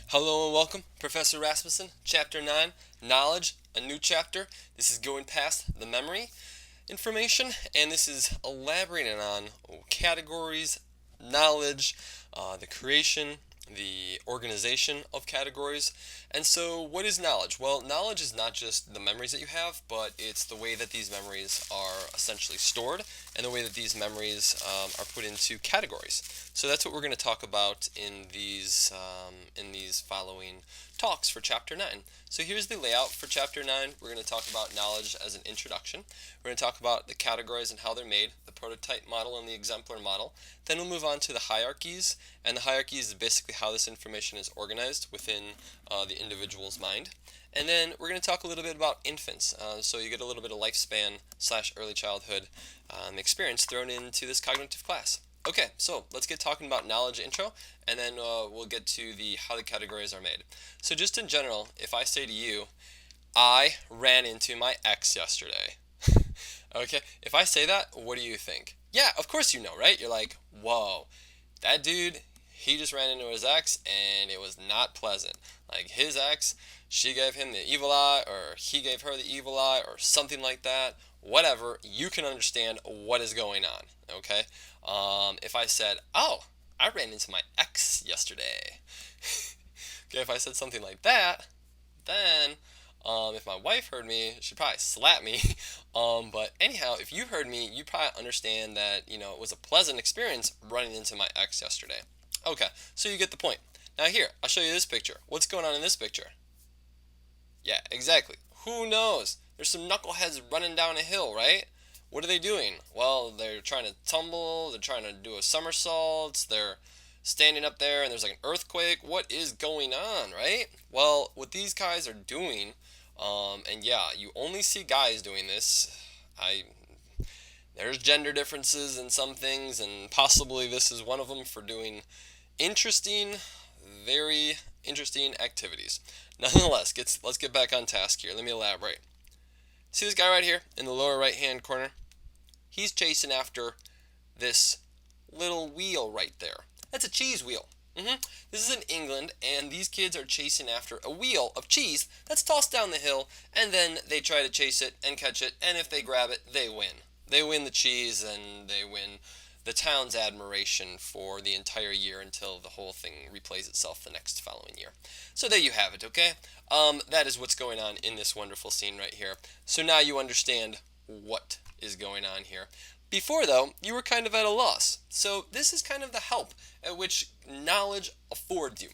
Hello and welcome, Professor Rasmussen, Chapter 9, Knowledge, a new chapter. This is going past the memory information, and this is elaborating on categories, knowledge, the creation, the organization of categories. And so, what is knowledge? Well, knowledge is not just the memories that you have, but it's the way that these memories are essentially stored and the way that these memories are put into categories. So that's what we're going to talk about in these following talks for Chapter 9. So here's the layout for Chapter 9. We're going to talk about knowledge as an introduction. We're going to talk about the categories and how they're made, the prototype model and the exemplar model. Then we'll move on to the hierarchies, and the hierarchies is basically how this information is organized within the individual's mind. And then we're going to talk a little bit about infants, so you get a little bit of lifespan / early childhood experience thrown into this cognitive class. Okay, so let's get talking about knowledge intro, and then we'll get to the how the categories are made. So just in general, if I say to you, I ran into my ex yesterday. Okay, if I say that, what do you think? Yeah, of course you know, right? You're like, whoa, that dude, he just ran into his ex and it was not pleasant. Like his ex, she gave him the evil eye, or he gave her the evil eye, or something like that. Whatever, you can understand what is going on, okay? If I said, oh, I ran into my ex yesterday. Okay, if I said something like that, then if my wife heard me, she'd probably slap me. But anyhow, if you heard me, you probably understand that, it was a pleasant experience running into my ex yesterday. Okay, so you get the point. Now here, I'll show you this picture. What's going on in this picture? Yeah, exactly. Who knows? There's some knuckleheads running down a hill, right? What are they doing? Well, they're trying to tumble, they're trying to do a somersault, they're standing up there and there's like an earthquake. What is going on, right? Well, what these guys are doing, and yeah, you only see guys doing this. I There's gender differences in some things, and possibly this is one of them for doing interesting, very interesting activities. Nonetheless, let's get back on task here. Let me elaborate. See this guy right here in the lower right hand corner? He's chasing after this little wheel right there. That's a cheese wheel. This is in England, and these kids are chasing after a wheel of cheese that's tossed down the hill, and then they try to chase it and catch it, and if they grab it, they win. They win the cheese, and they win the town's admiration for the entire year until the whole thing replays itself the next following year. So there you have it, okay? That is what's going on in this wonderful scene right here. So now you understand what is going on here. Before, though, you were kind of at a loss. So this is kind of the help at which knowledge affords you.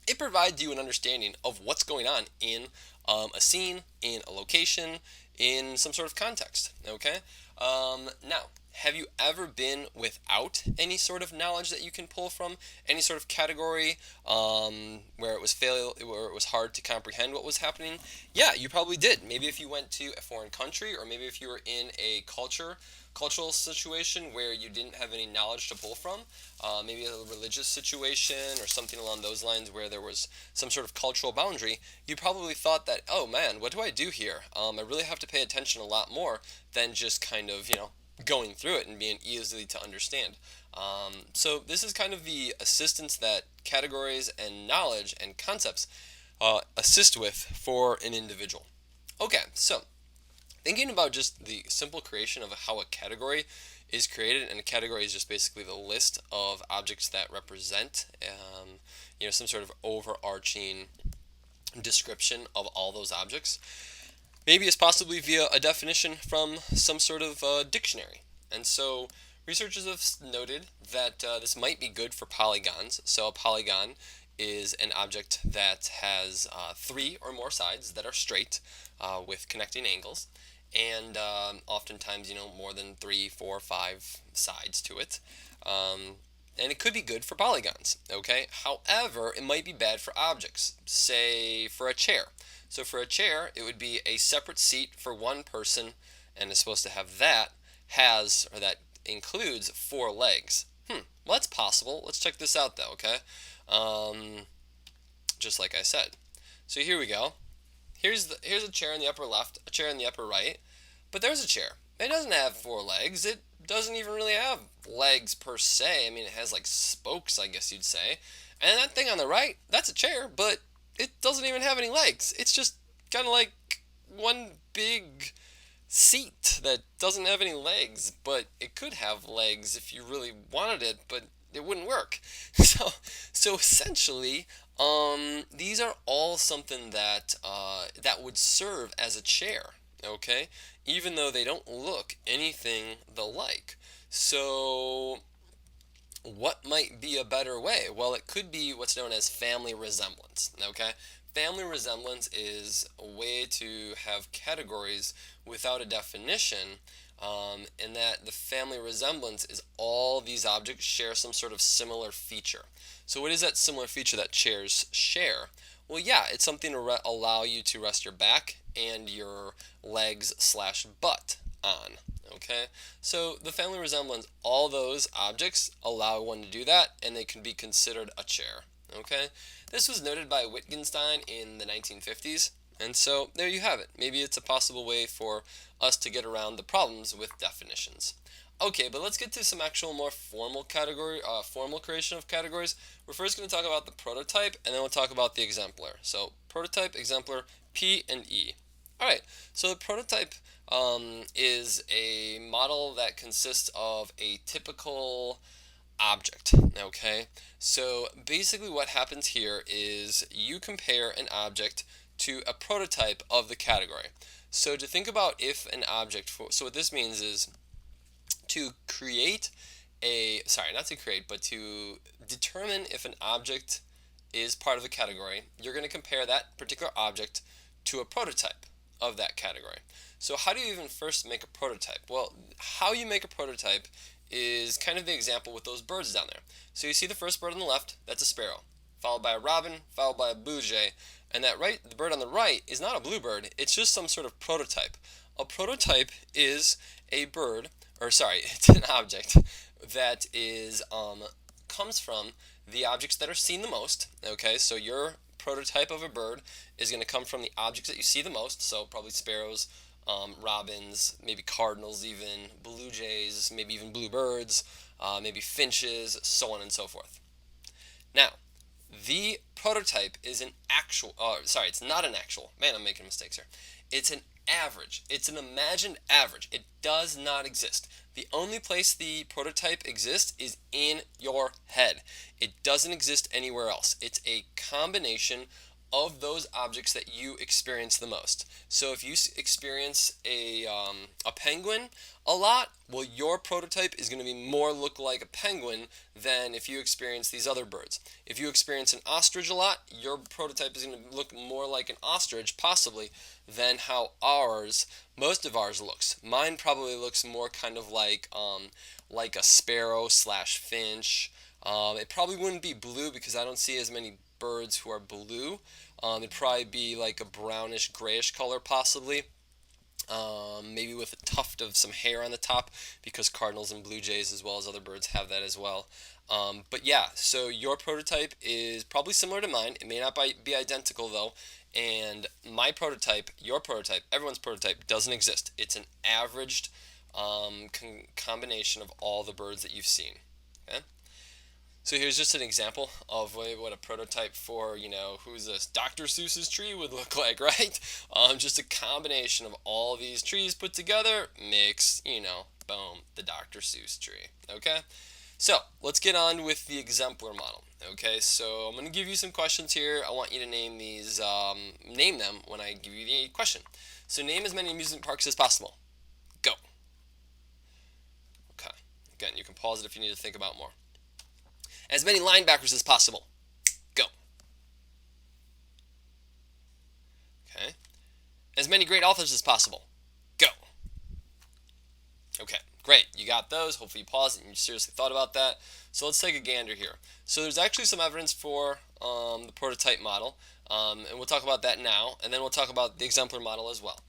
It provides you an understanding of what's going on in a scene, in a location, in some sort of context. Okay? Now, have you ever been without any sort of knowledge that you can pull from, any sort of category where it was hard to comprehend what was happening? Yeah, you probably did. Maybe if you went to a foreign country, or maybe if you were in a cultural situation where you didn't have any knowledge to pull from, maybe a religious situation or something along those lines where there was some sort of cultural boundary, you probably thought that, oh man, what do I do here? I really have to pay attention a lot more than just kind of, going through it and being easily to understand. So this is kind of the assistance that categories and knowledge and concepts assist with for an individual. Okay, so thinking about just the simple creation of how a category is created, and a category is just basically the list of objects that represent, some sort of overarching description of all those objects. Maybe it's possibly via a definition from some sort of dictionary. And so researchers have noted that this might be good for polygons. So a polygon is an object that has three or more sides that are straight with connecting angles, and oftentimes, more than three, four, five sides to it. And it could be good for polygons, okay? However, it might be bad for objects, say for a chair. So for a chair, it would be a separate seat for one person, and it's supposed to have that includes four legs. Well, that's possible. Let's check this out, though, okay? Just like I said. So here we go. Here's a chair in the upper left, a chair in the upper right, but there's a chair. It doesn't have four legs. It doesn't even really have legs per se. I mean, it has like spokes, I guess you'd say. And that thing on the right, that's a chair, but it doesn't even have any legs. It's just kind of like one big seat that doesn't have any legs, but it could have legs if you really wanted it, but it wouldn't work. So essentially, these are all something that that would serve as a chair, okay? Even though they don't look anything the like. So what might be a better way? Well, it could be what's known as family resemblance, okay? Family resemblance is a way to have categories without a definition, in that the family resemblance is all these objects share some sort of similar feature. So what is that similar feature that chairs share? Well, yeah, it's something to allow you to rest your back and your legs slash butt on. Okay, so the family resemblance, all those objects allow one to do that, and they can be considered a chair. Okay, this was noted by Wittgenstein in the 1950s, and so there you have it. Maybe it's a possible way for us to get around the problems with definitions. Okay, but let's get to some actual more formal formal creation of categories. We're first going to talk about the prototype, and then we'll talk about the exemplar. So prototype, exemplar, P and E. All right, so the prototype is a model that consists of a typical object. Okay, so basically what happens here is you compare an object to a prototype of the category. So to think about if an object, so what this means is to create not to create, but to determine if an object is part of a category, you're going to compare that particular object to a prototype of that category. So how do you even first make a prototype? Well, how you make a prototype is kind of the example with those birds down there. So you see the first bird on the left, that's a sparrow, followed by a robin, followed by a blue jay, and the bird on the right is not a bluebird, it's just some sort of prototype. A prototype is a bird, it's an object that is comes from the objects that are seen the most. Okay, so your prototype of a bird is going to come from the objects that you see the most, so probably sparrows, robins, maybe cardinals even, blue jays, maybe even bluebirds, maybe finches, so on and so forth. Now, the prototype is it's not an actual, man, I'm making mistakes here. It's an average. It's an imagined average. It does not exist. The only place the prototype exists is in your head. It doesn't exist anywhere else. It's a combination of those objects that you experience the most. So if you experience a penguin a lot, well, your prototype is going to be more look like a penguin than if you experience these other birds. If you experience an ostrich a lot, your prototype is going to look more like an ostrich, possibly, than how most of ours looks. Mine probably looks more kind of like a sparrow slash finch. It probably wouldn't be blue because I don't see as many birds who are blue. It'd probably be like a brownish grayish color possibly, maybe with a tuft of some hair on the top, because cardinals and blue jays as well as other birds have that as well. But yeah, so your prototype is probably similar to mine. It may not be identical though, and my prototype, your prototype, everyone's prototype doesn't exist. It's an averaged combination of all the birds that you've seen. Okay? So here's just an example of what a prototype for, who's this, Dr. Seuss's tree would look like, right? Just a combination of all these trees put together makes, boom, the Dr. Seuss tree, okay? So let's get on with the exemplar model, okay? So I'm going to give you some questions here. I want you to name these, name them when I give you the question. So name as many amusement parks as possible. Go. Okay. Again, you can pause it if you need to think about more. As many linebackers as possible. Go. Okay. As many great authors as possible. Go. Okay, great. You got those. Hopefully you paused and you seriously thought about that. So let's take a gander here. So there's actually some evidence for the prototype model, and we'll talk about that now, and then we'll talk about the exemplar model as well.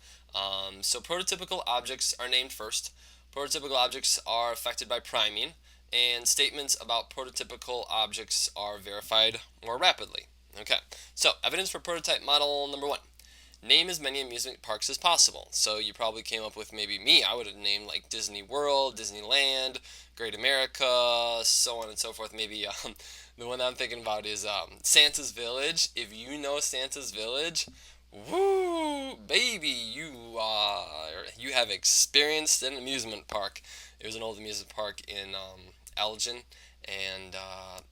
So prototypical objects are named first. Prototypical objects are affected by priming, and statements about prototypical objects are verified more rapidly. Okay, so evidence for prototype model number one. Name as many amusement parks as possible. So you probably came up with maybe me. I would have named like Disney World, Disneyland, Great America, so on and so forth. Maybe the one that I'm thinking about is Santa's Village. If you know Santa's Village, woo, baby, you have experienced an amusement park. It was an old amusement park in Elgin, and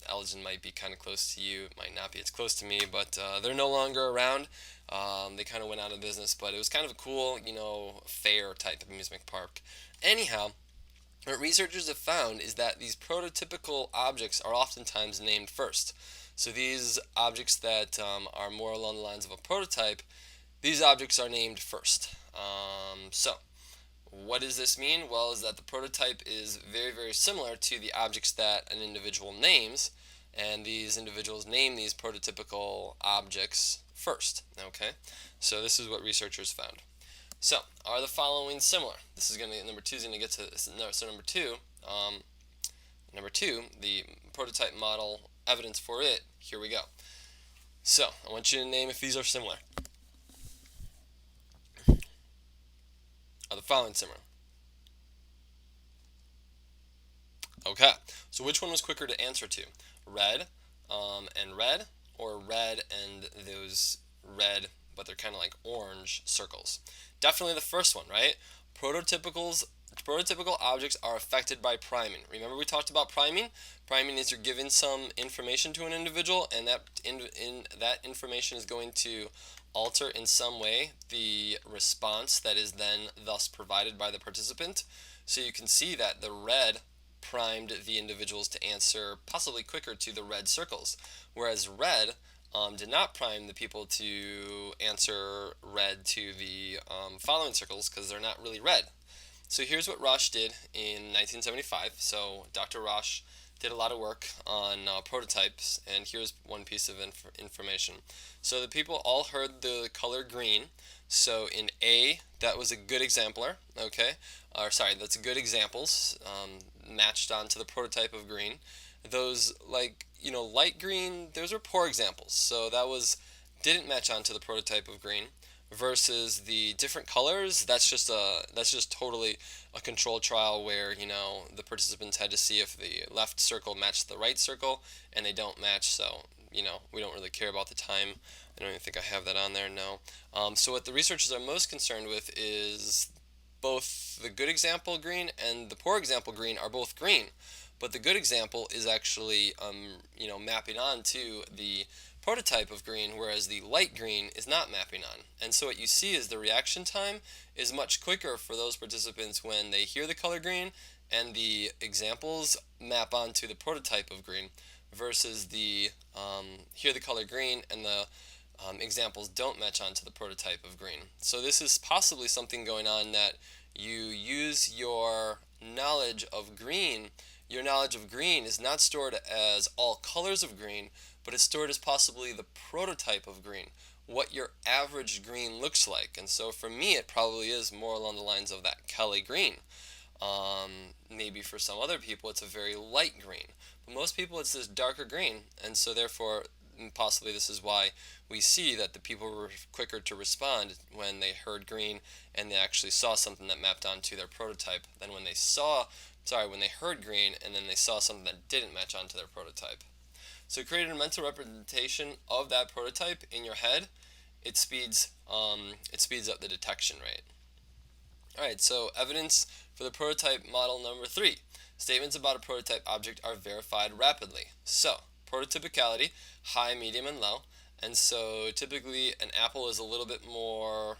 Elgin might be kind of close to you. It might not be as close to me, but they're no longer around. They kind of went out of business, but it was kind of a cool, fair type of amusement park. Anyhow, what researchers have found is that these prototypical objects are oftentimes named first. So these objects that are more along the lines of a prototype, these objects are named first. So what does this mean? Well, is that the prototype is very, very similar to the objects that an individual names, and these individuals name these prototypical objects first. Okay, so this is what researchers found. So, are the following similar? This is going to number two is going to get to this. No, so number two, the prototype model evidence for it. Here we go. So, I want you to name if these are similar. Are the following similar? Okay. So, which one was quicker to answer to? Red and red, or red and those red, but they're kind of like orange circles? Definitely the first one, right? Prototypical objects are affected by priming. Remember we talked about priming? Priming is you're giving some information to an individual, and that information is going to alter in some way the response that is then thus provided by the participant. So you can see that the red primed the individuals to answer possibly quicker to the red circles, whereas red did not prime the people to answer red to the following circles because they're not really red. So here's what Roche did in 1975. So Dr. Roche did a lot of work on prototypes, and here's one piece of information. So the people all heard the color green. So in A, that was a good exemplar, okay? Or sorry, that's good examples matched onto the prototype of green. Those light green, those are poor examples. So that didn't match onto the prototype of green. Versus the different colors, that's just totally a control trial where the participants had to see if the left circle matched the right circle, and they don't match. So we don't really care about the time. I don't even think I have that on there. No. So what the researchers are most concerned with is both the good example green and the poor example green are both green, but the good example is actually mapping on to the prototype of green, whereas the light green is not mapping on. And so what you see is the reaction time is much quicker for those participants when they hear the color green and the examples map onto the prototype of green, versus the hear the color green and the examples don't match onto the prototype of green. So this is possibly something going on, that you use your knowledge of green. Your knowledge of green is not stored as all colors of green, but it's stored as possibly the prototype of green, what your average green looks like. And so for me, it probably is more along the lines of that Kelly green. Maybe for some other people, it's a very light green. But most people, it's this darker green. And so therefore, possibly this is why we see that the people were quicker to respond when they heard green and they actually saw something that mapped onto their prototype than when they heard green and then they saw something that didn't match onto their prototype. So creating a mental representation of that prototype in your head, it speeds up the detection rate. Alright, so evidence for the prototype model number 3. Statements about a prototype object are verified rapidly. So, prototypicality, high, medium, and low. And so typically an apple is a little bit more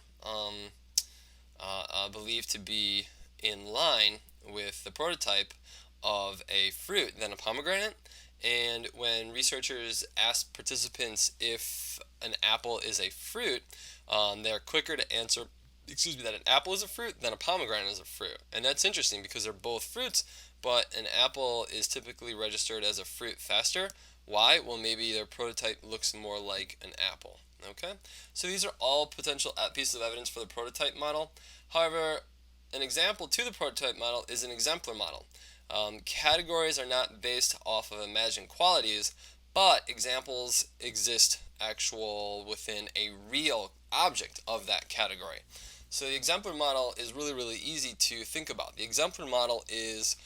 believed to be in line with the prototype of a fruit than a pomegranate. And when researchers ask participants if an apple is a fruit, they're quicker to answer, that an apple is a fruit than a pomegranate is a fruit. And that's interesting because they're both fruits, but an apple is typically registered as a fruit faster. Why? Well, maybe their prototype looks more like an apple. Okay? So these are all potential pieces of evidence for the prototype model. However, an example to the prototype model is an exemplar model. Categories are not based off of imagined qualities, but examples exist within a real object of that category. So the exemplar model is really, really easy to think about. The exemplar model is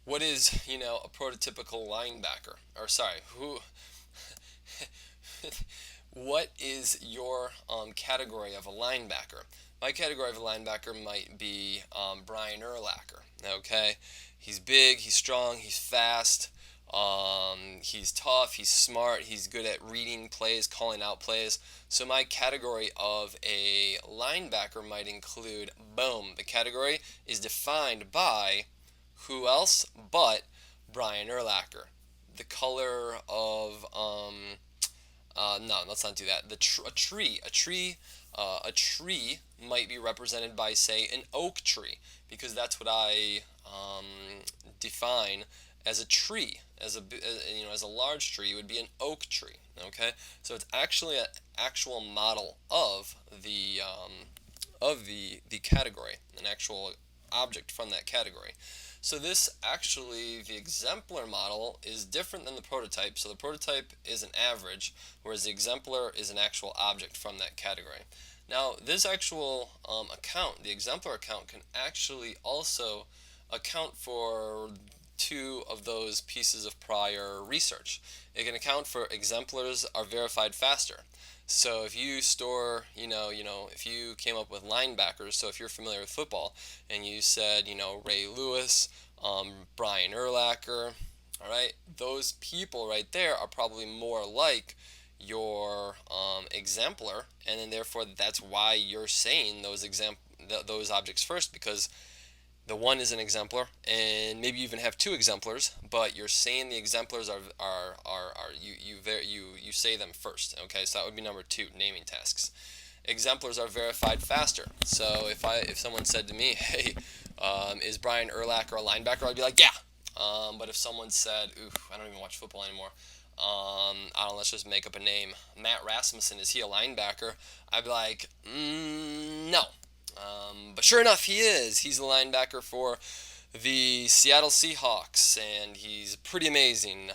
what is, a prototypical linebacker? Or sorry, who what is your category of a linebacker? My category of a linebacker might be Brian Urlacher. Okay, he's big, he's strong, he's fast, he's tough, he's smart, he's good at reading plays, calling out plays. So my category of a linebacker might include, boom, the category is defined by who else but Brian Urlacher. The color of no, let's not do that. A tree might be represented by, say, an oak tree, because that's what I define as a tree. As a large tree, it would be an oak tree. Okay, so it's actually an actual model of the category, an actual object from that category. So this actually, the exemplar model is different than the prototype. So the prototype is an average, whereas the exemplar is an actual object from that category. Now this actual account, the exemplar account, can actually also account for two of those pieces of prior research. It can account for exemplars are verified faster. So if you store, if you came up with linebackers, so if you're familiar with football and you said, Ray Lewis, Brian Urlacher, all right, those people right there are probably more like your exemplar, and then therefore that's why you're saying those objects first, because the one is an exemplar, and maybe you even have two exemplars, but you're saying the exemplars are you say them first. Okay, so that would be number two, naming tasks. Exemplars are verified faster. So if someone said to me, hey, is Brian Urlacher a linebacker? I'd be like, yeah. But if someone said, I don't even watch football anymore. I don't know, let's just make up a name. Matt Rasmussen, is he a linebacker? I'd be like, no. But sure enough, he is. He's the linebacker for the Seattle Seahawks, and he's pretty amazing.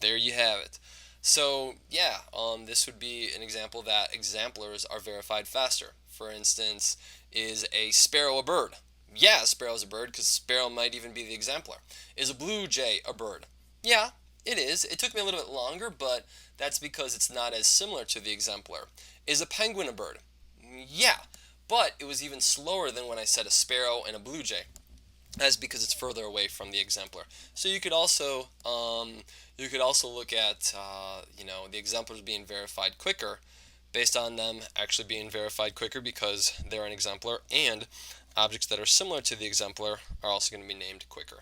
There you have it. So yeah, this would be an example that exemplars are verified faster. For instance, is a sparrow a bird? Yeah, a sparrow's a bird, because sparrow might even be the exemplar. Is a blue jay a bird? Yeah, it is. It took me a little bit longer, but that's because it's not as similar to the exemplar. Is a penguin a bird? Yeah, but it was even slower than when I said a sparrow and a blue jay. That's because it's further away from the exemplar. So you could also look at the exemplars being verified quicker, based on them actually being verified quicker because they're an exemplar, and objects that are similar to the exemplar are also going to be named quicker.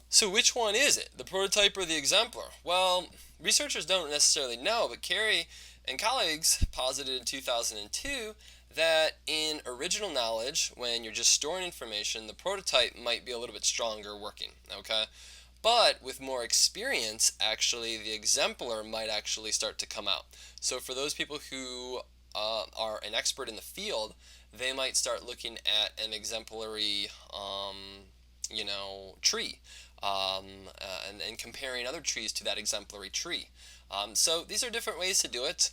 So which one is it, the prototype or the exemplar? Well, researchers don't necessarily know, but Carey and colleagues posited in 2002 that in original knowledge, when you're just storing information, the prototype might be a little bit stronger working, okay? But with more experience, actually, the exemplar might actually start to come out. So for those people who are an expert in the field, they might start looking at an exemplary, tree, and comparing other trees to that exemplary tree. So these are different ways to do it.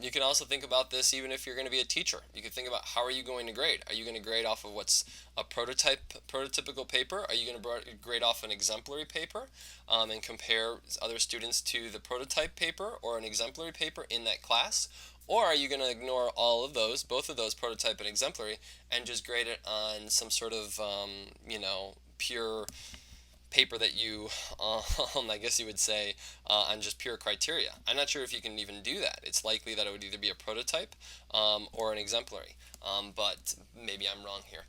You can also think about this even if you're going to be a teacher. You can think about, how are you going to grade? Are you going to grade off of what's a prototypical paper? Are you going to grade off an exemplary paper and compare other students to the prototype paper or an exemplary paper in that class? Or are you going to ignore all of those, both of those, prototype and exemplary, and just grade it on some sort of, pure paper that you, I guess you would say, on just pure criteria? I'm not sure if you can even do that. It's likely that it would either be a prototype or an exemplary, but maybe I'm wrong here.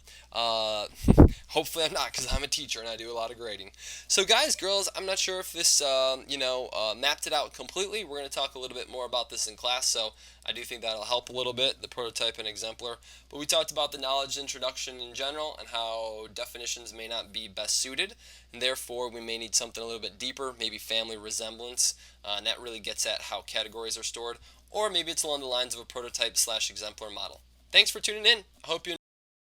Hopefully I'm not, because I'm a teacher and I do a lot of grading. So guys, girls, I'm not sure if this, mapped it out completely. We're going to talk a little bit more about this in class, so I do think that'll help a little bit, the prototype and exemplar. But we talked about the knowledge introduction in general and how definitions may not be best suited, and therefore we may need something a little bit deeper, maybe family resemblance, and that really gets at how categories are stored, or maybe it's along the lines of a prototype/exemplar model. Thanks for tuning in. I hope you